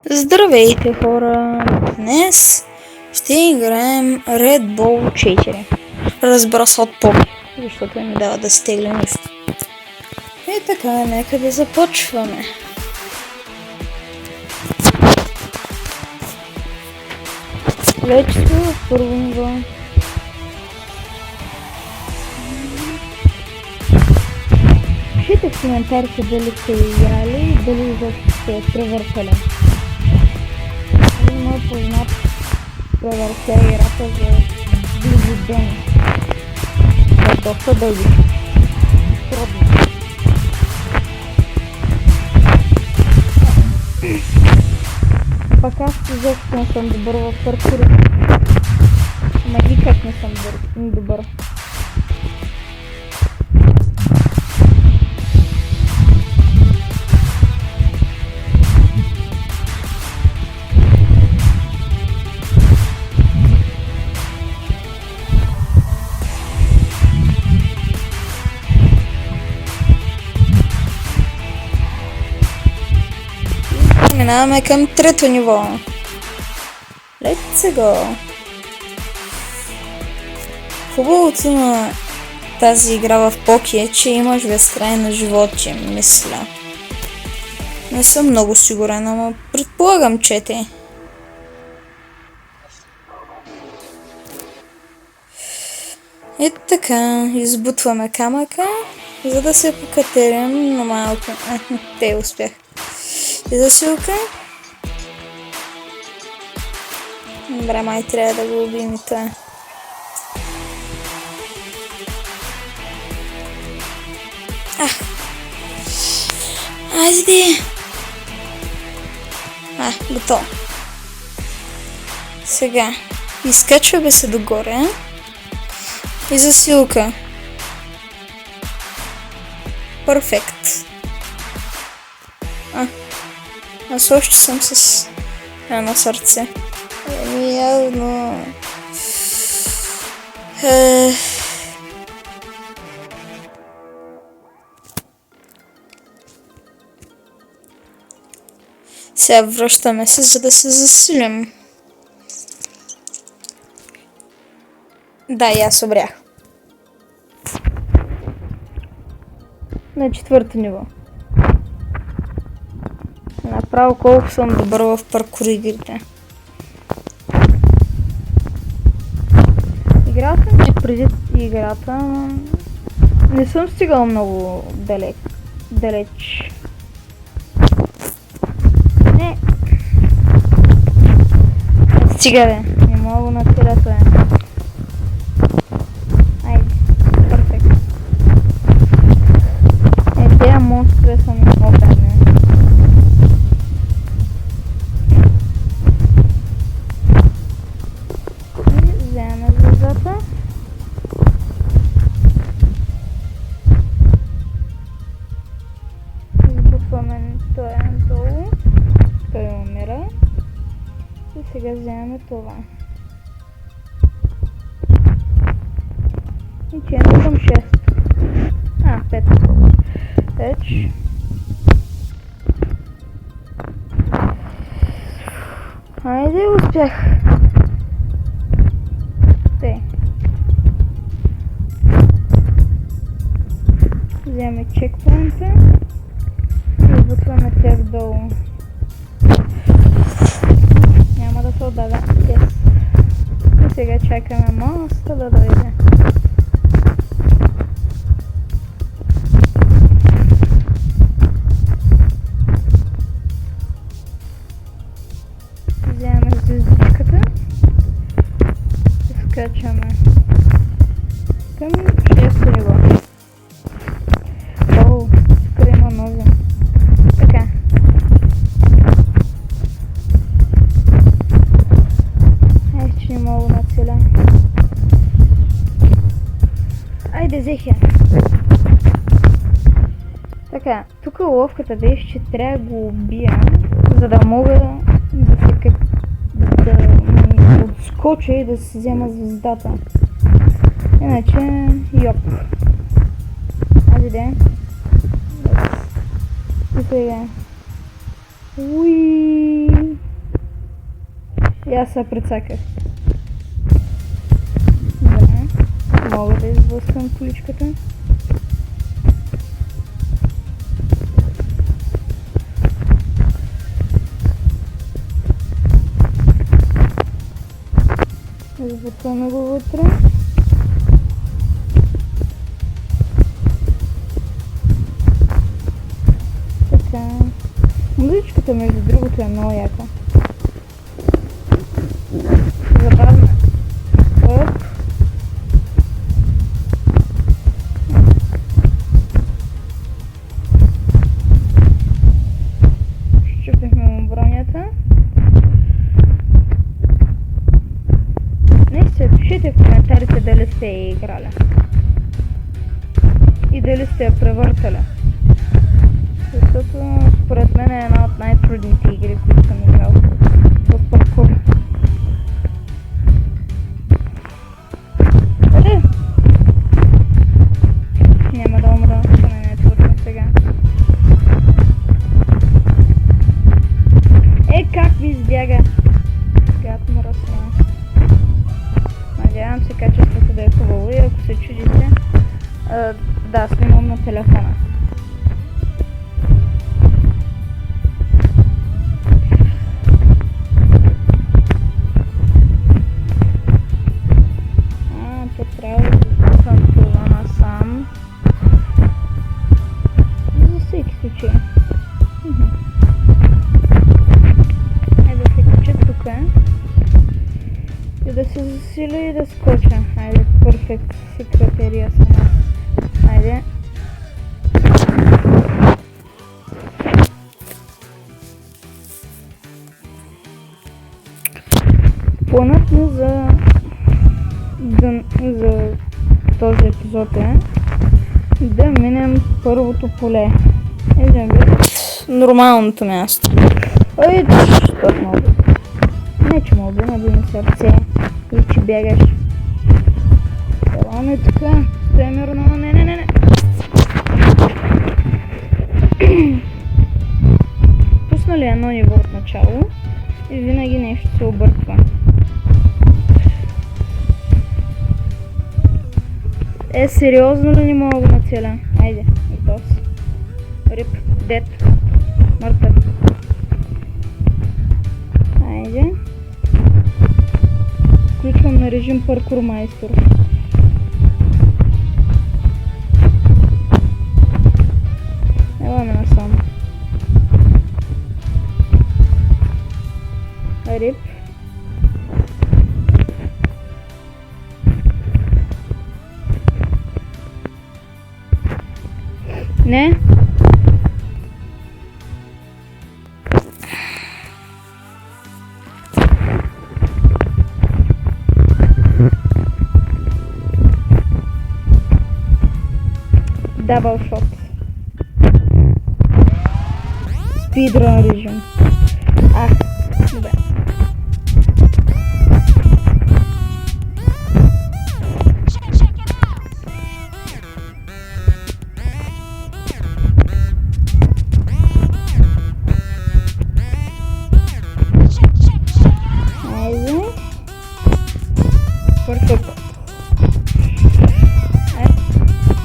Здравейте, хора! Днес ще играем Red Bull 4. Разбира се от Поби, защото ми дава да стегля нищо. И така, нека да започваме. Вече сме в първо ниво. Пишете в коментарите дали сте играли и дали изобщо сте превъртали. Има познат превъртя играта за близо ден. Това е доста дълги. Трудно. Пак аз изобщо не съм добър в паркури. Ама никак не съм добър. Минаваме към трето ниво. Let's go! Хубавото на тази игра в Поки е, че имаш безкрайно животи, мисля. Не съм много сигурен, ама предполагам, че те. И така, избутваме камъка, за да се покатерим на малко. Те успях. И засилка. Добре, май трябва да го убием и това. Айде! Готово. Сега. Изкачваме се догоре. И засилка. Перфект. Аз още съм с едно сърце. Явно... Сега връщаме се, за да се засилим. Да, и аз обрях. На четвърто ниво. Направо колко съм добър в паркур игрите. Играта ми преди играта не съм стигал много далеч. Не. Стига бе, не мога на телето Айде, перфект. Тези монстри са ми много гадни. Вземем звездата. Избутваме това долу. Той умира. И сега вземем това. И чейно към 6. 5. Теч. Айде, успях. Вземем чекпоинта и избутваме тях долу. Няма да се отдава. И сега чакаме моста да дойде. Вземем звездичката. Скачаме към 6 ниво. Така. Ще не мога на целя. Айде, взех я. Така, тук ловката беше, че трябва да го убия, за да мога да отскоча и да си взема звездата. Иначе, йоп. Айде. И сега. Уи. И аз се прецаках. Добре. Мога да изблъскам количката. Избутваме го вътре. Така. Музичката между другото е много яка. Забавна. Оп. Щупихме му бронята. Пишете в коментарите дали сте я играли и дали сте я превъртали, защото според мен е една от най-трудните игри, които съм играл в паркур. Няма да умра, поне не е точно сега. Как ви избяга? Гад мръсна. Надявам се качеството да е хубаво и ако се чудите, да, снимам на телефона. То трябва да записвам това насам. За всеки случай. Айде да се кача тук. И да се засиля и да скоча. Айде, перфект секретария сама. Айде. Планът ми за този епизод е да минем първото поле. Идем нормалното място. Ой, що мога. Не, че мога да ми сърце и че бягаш. Ела ме така. Стой мирно. Не. Пуснали едно ниво от начало и винаги нещо се обърква. Сериозно ли не мога да нацеля? Айде, готов. Рип, дед, мъртъв. Айде. Включвам на режим паркур майстор. Ела ме насам. Рип. Не. Дабл шот. Спидран режим. Добре. Перфект.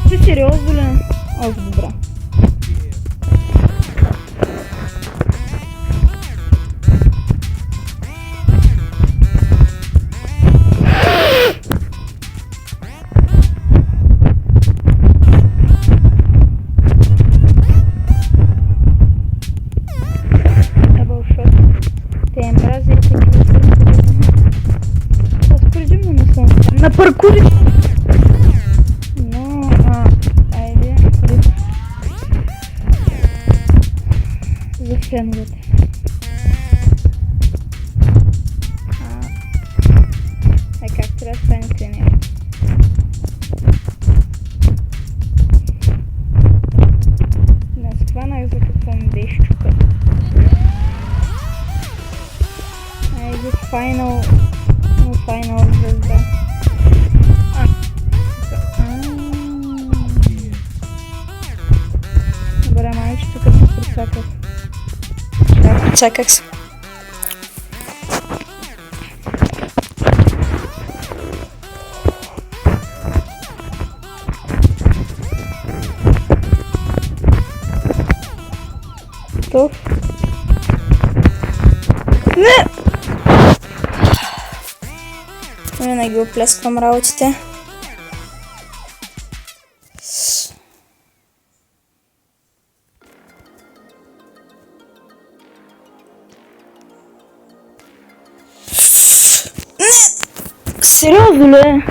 Ти сериозно ли? Добре. Дабъл шот. Те е мрази и такива са. Аз предимно не съм на паркури. Айде. За феновете. Как трябва да стане тренер? Не схванах за какво ми беше чука. Айде, файнал звезда. Добре, майче, тук се прецаках. Прецаках се. готов. Не! Винаги оплесквам работите. Сериозно ли?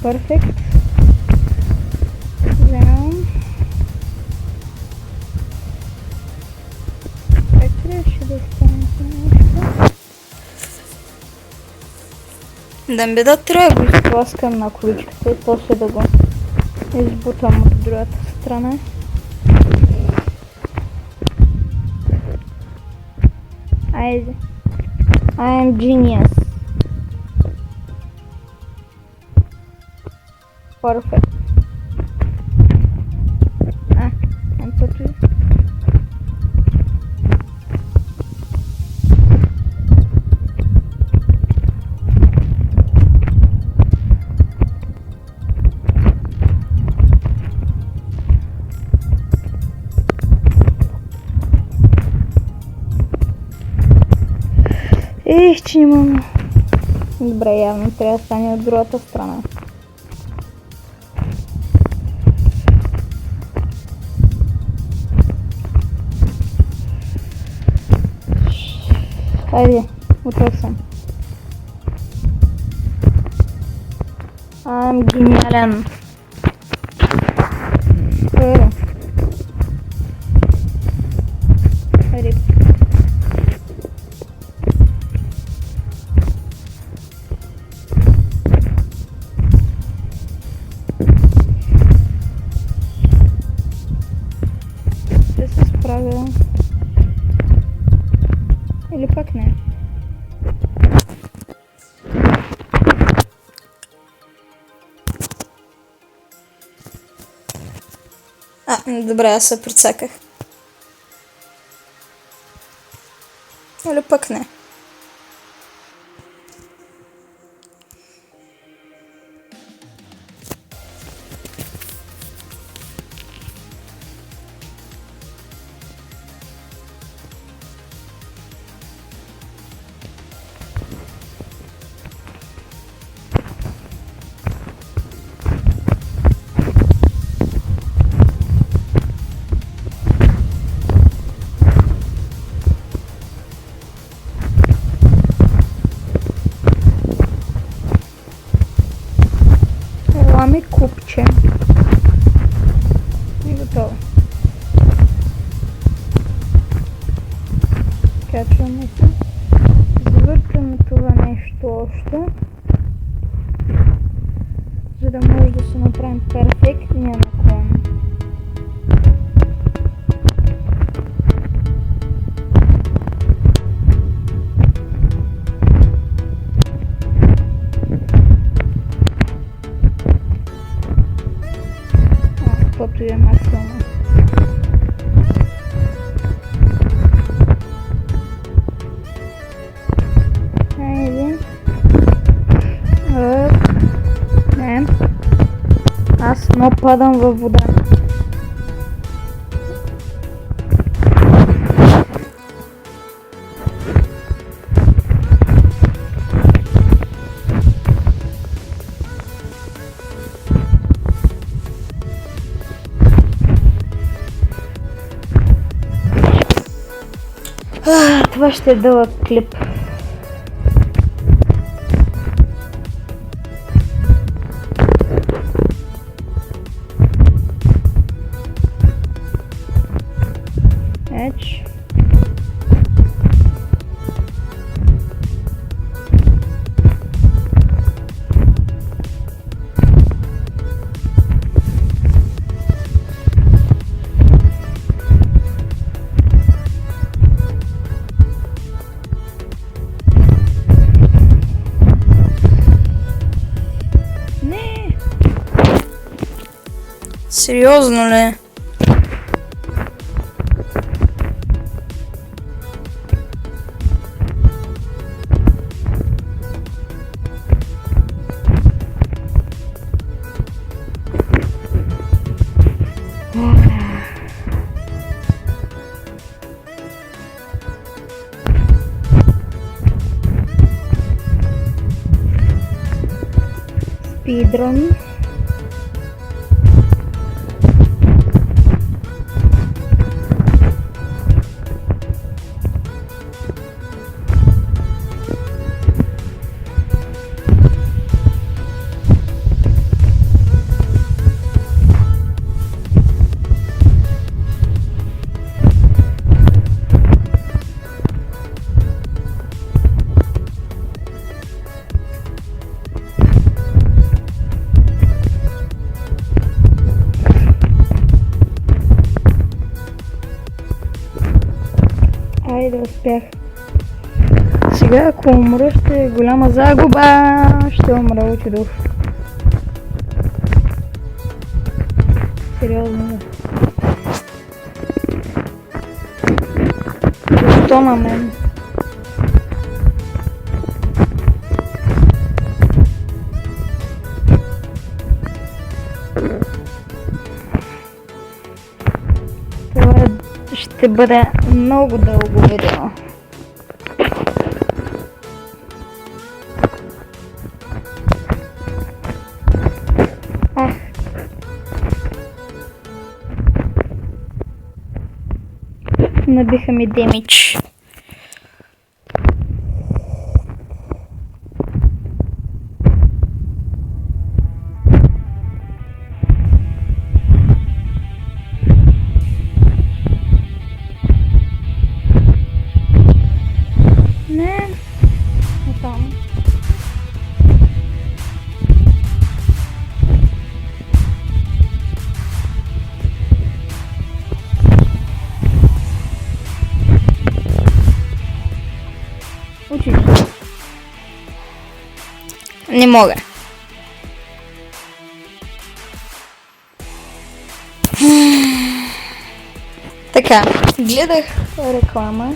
Перфект. Вземам. Как трябваше да стане нещо? Да ми да трябва да го изтласкам на количката и после да го избутам от другата страна. Айде. I am genius. Perfect. I'm so too. Че нямам. Добре, явно трябва да стане от другата страна. Хайде, готов съм. Ам гениален. Хайде. Хайде. Ще се справя. Или пак не. Добре, аз се прецаках. Или пък не. Ами купче. И готово. Качваме се. Завъртаме това нещо още. За да може да се направим перфектния наклон. Каквото е максимум. Хайде. Не. Аз но падам във вода. Това ще е дълъг клип. Еч. Сериозно ли? Спидрон. Айде, успях. Сега, ако умра, ще е голяма загуба. Ще умра от дух. Сериозно. Защо на мен? Това ще бъде много дълго видео. Ах. Набиха ми демидж. Не, там. Учи. Не мога. Така, гледах реклама.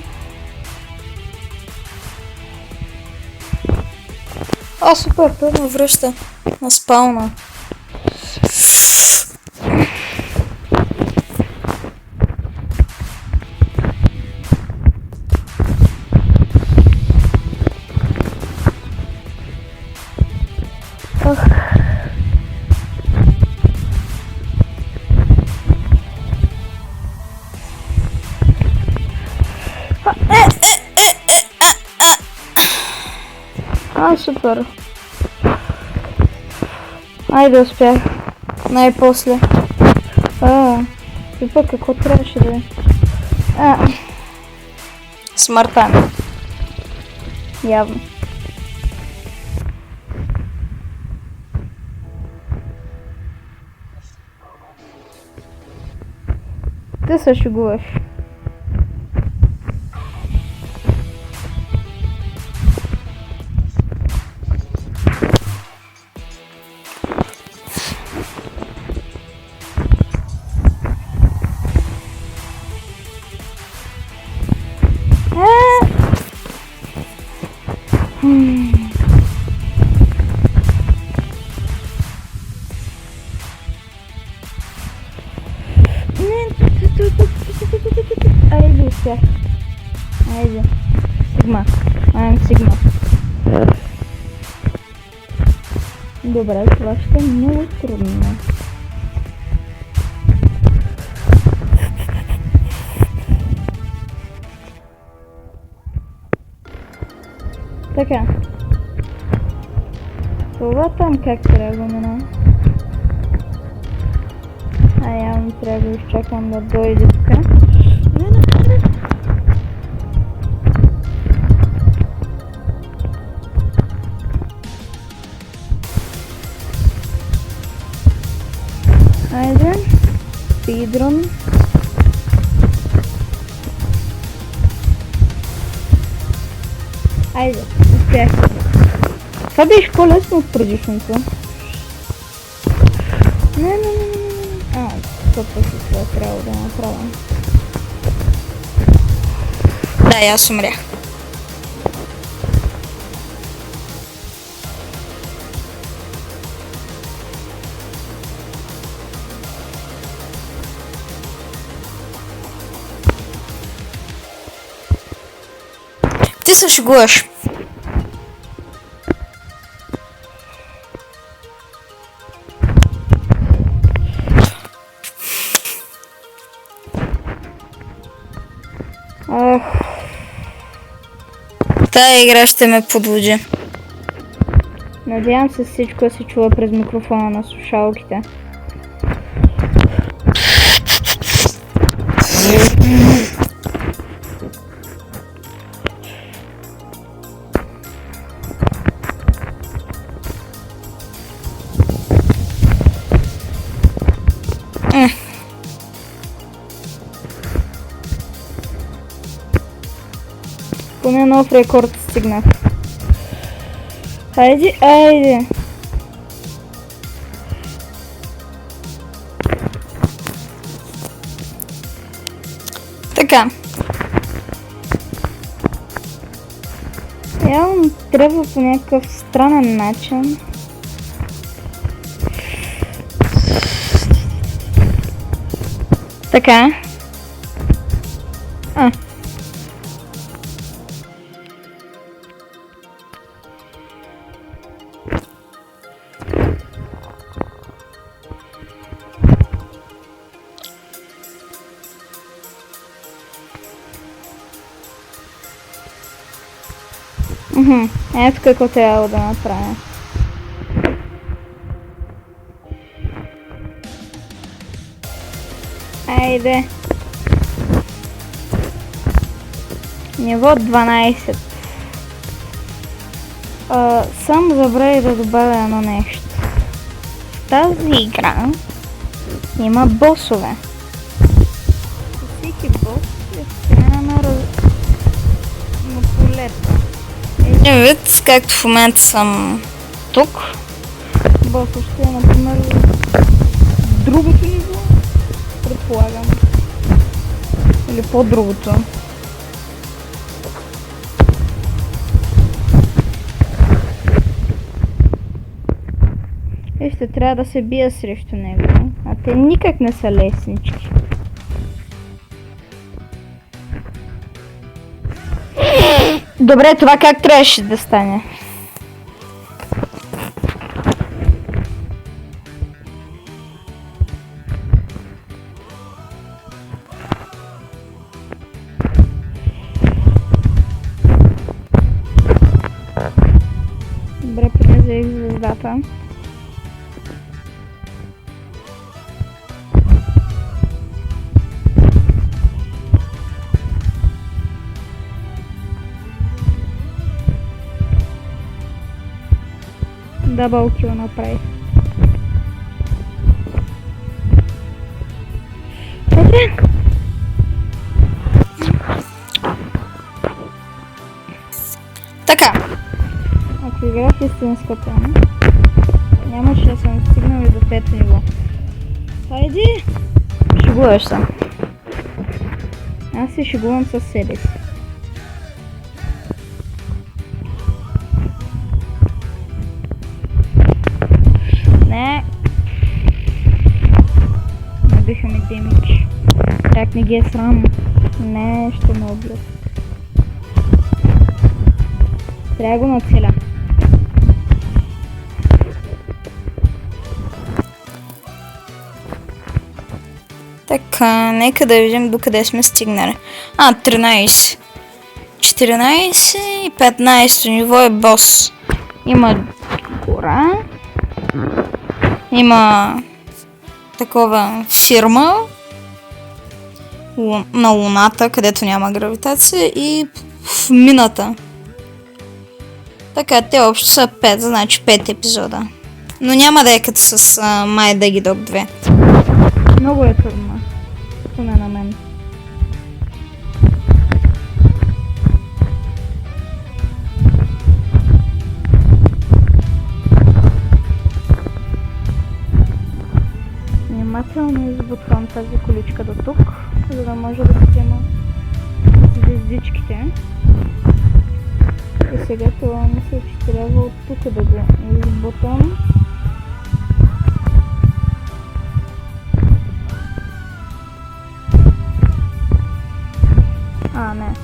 О, супер, той ме връща на спауна. Ох. Супер. Айде, успях. Най-после. И пък какво трябваше да е? Смъртта ми. Явно. Ти се шегуваш. Айде, успях. Айде. Сигма. Сигма. Добре, това ще е много трудно. Така. Това там как трябва да мина? Явно трябва да изчакам да дойде тук. Айде. Спидрун. Айде, успях. Това беше по-лесно от предишното. Не. трябва да направя. Да, и аз умрях. Ти се шегуваш. Тая игра ще ме подводи. Надявам се всичко да се чува през микрофона на слушалките. Поне нов рекорд стигнах. Айде, айде. Така. Явно трябва по някакъв странен начин. Така. Ето какво трябва да направя. Айде. Ниво 12. Сам забравих да добавя едно нещо. В тази игра има босове. Всеки бос е страна на полето. Един вид, както в момента съм тук. Босът ще е, например, другото ниво, предполагам. Или по-другото. И ще трябва да се бия срещу него. А те никак не са леснички. Добре, това как трябваше да стане? Добре, принезех звездата. Дабъл кил направи. Така. Ако играх истинската, нямаше да съм стигнал и до 5 ниво. Хайди! Шегуваш се. Аз се шегувам със себе си. Не. Набиха ми демидж. Как не ги е срам. Не, ще ме облят. Трябва го нацеля. Така, нека да видим докъде сме стигнали. 13. 14 и 15 ниво е бос. Има гора. Има такова фирма на Луната, където няма гравитация, и в мината. Така, те общо са 5, значи 5 епизода. Но няма да е като с My Doggy Dog 2. Много е трудно. Поне на мен. предварително избутвам тази количка до тук, за да може да взема звездичките. И сега това мисля, че трябва от тук да го избутам. Не.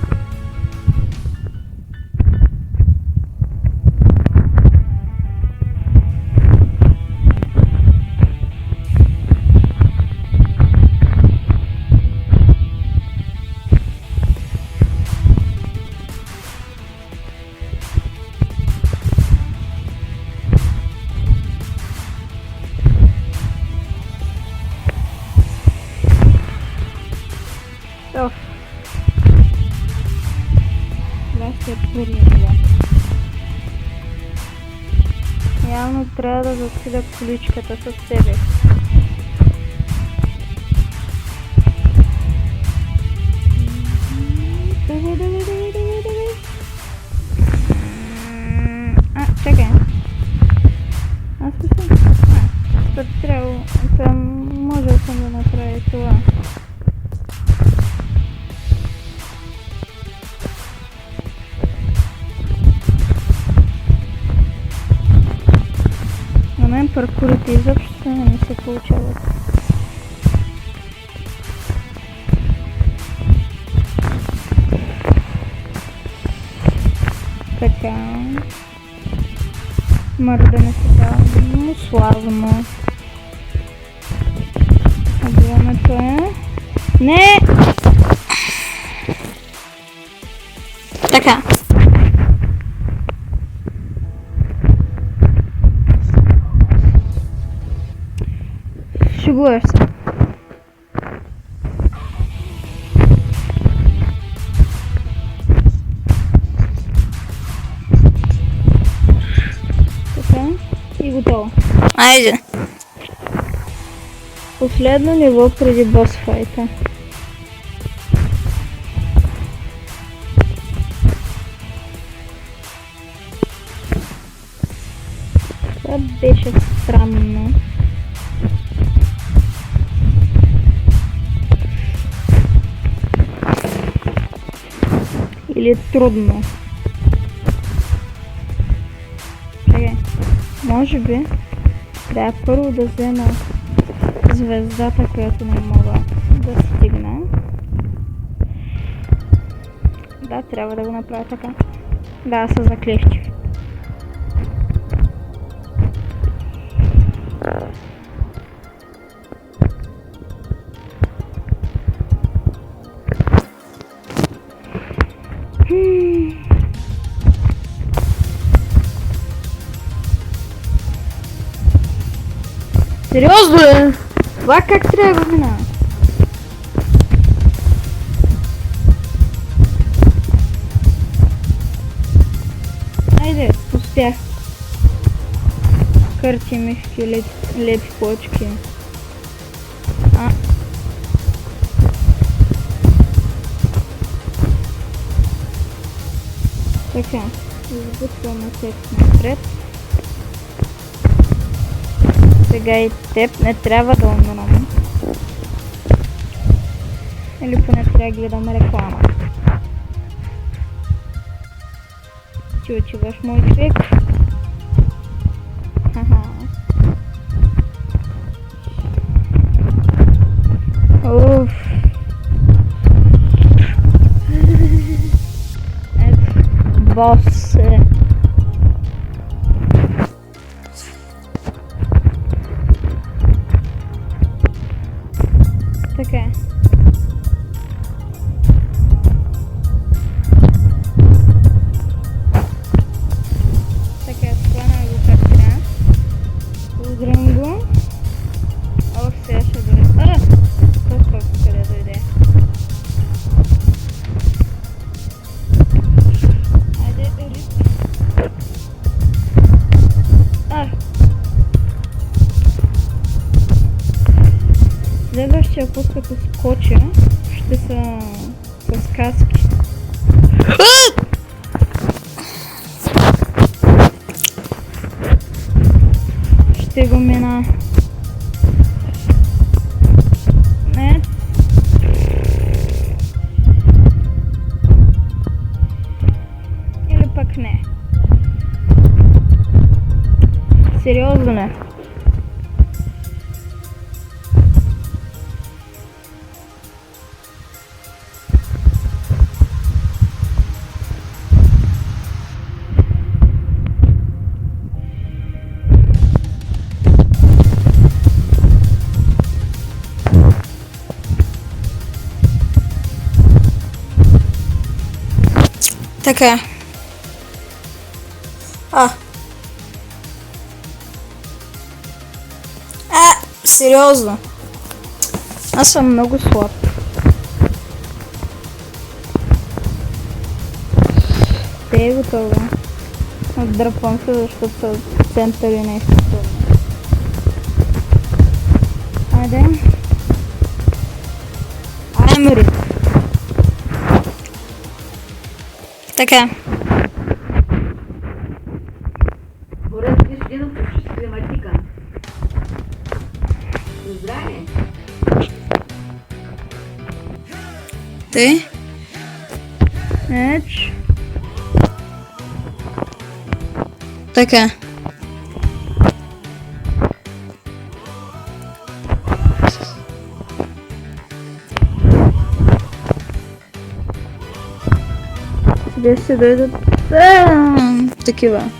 Явно трябва да закриля количката със себе. Чакай. Аз трябва. Можел съм да направя това. Паркурите изобщо не ми се получават. Така. Мърдане сега. Но славно. Обването е. Не! Така. Шегуваш се. Така и готово. Айде. Последно ниво преди бос файта. Това беше странно. Или трудно. Чакай. Може би трябва първо да взема звездата, която не мога да стигна. Да, трябва да го направя така. Да, са заклещи. Сериозно ли? Това как трябва да минава? Айде, успях. Кърти мишки, лепи почки. Така, избутваме текст напред. Сега и теб не трябва да умрем. Или поне трябва да гледаме реклама. Ти отиваш, мой човек. Уф. Бос е. Така. Така, схвана го как трябва. Удрям го. Ох, сега ще дойде. Колко къде дойде? Айде, рип. Следващия път, като скоча, ще са с каски. Ще го мина. Сериозно не. Така. Сериозно. Аз съм много слаб. Те е готово. Отдръпвам се, защото са център и нещо подобно. Айде. Аймери. Така. Борис Кристинов с климатика. Здраве! Ти? Еч. Така. Къде ще дойдат? Такива.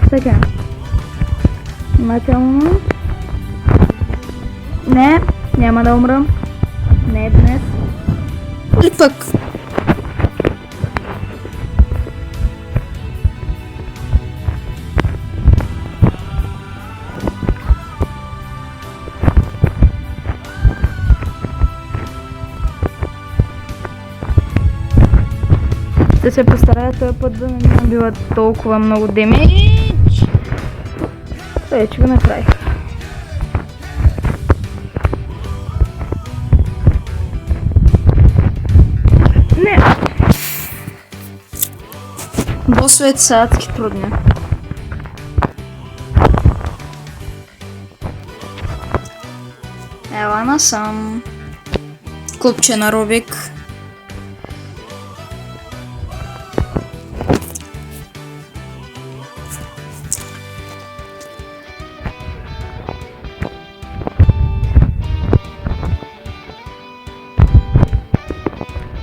Така. Внимателно. Не, няма да умра. Не днес. И пък. Ще се постарая този път да не ми набива толкова много демидж. Вече го направих. Не. Босовете са адски трудни. Ела насам. Клубче на Рубик.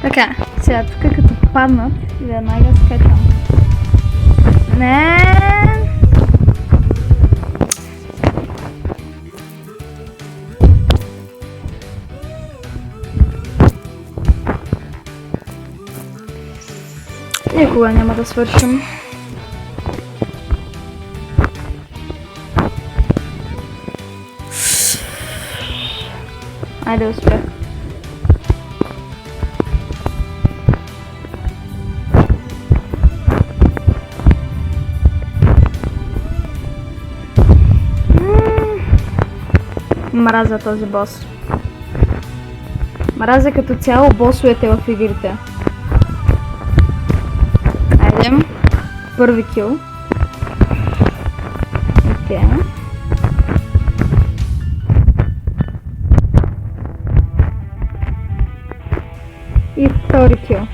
Така, сега тук като паднат и веднага скачам. Не. Никога няма да свършим. Айде, успех. Мразя този бос. Мразя като цяло босовете в игрите. Айде. Първи кил. Окей. И втори кил.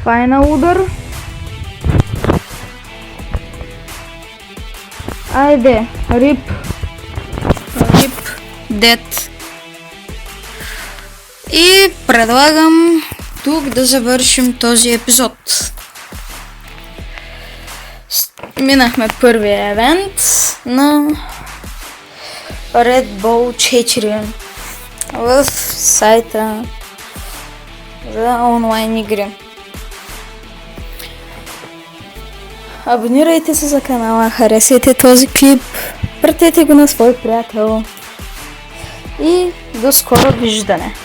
Файнал удар. Айде, рип. Рип, дед. И предлагам тук да завършим този епизод. Минахме първия евент на Red Bull 4 в сайта за онлайн игри. Абонирайте се за канала, харесайте този клип, пратете го на свой приятел и до скоро виждане!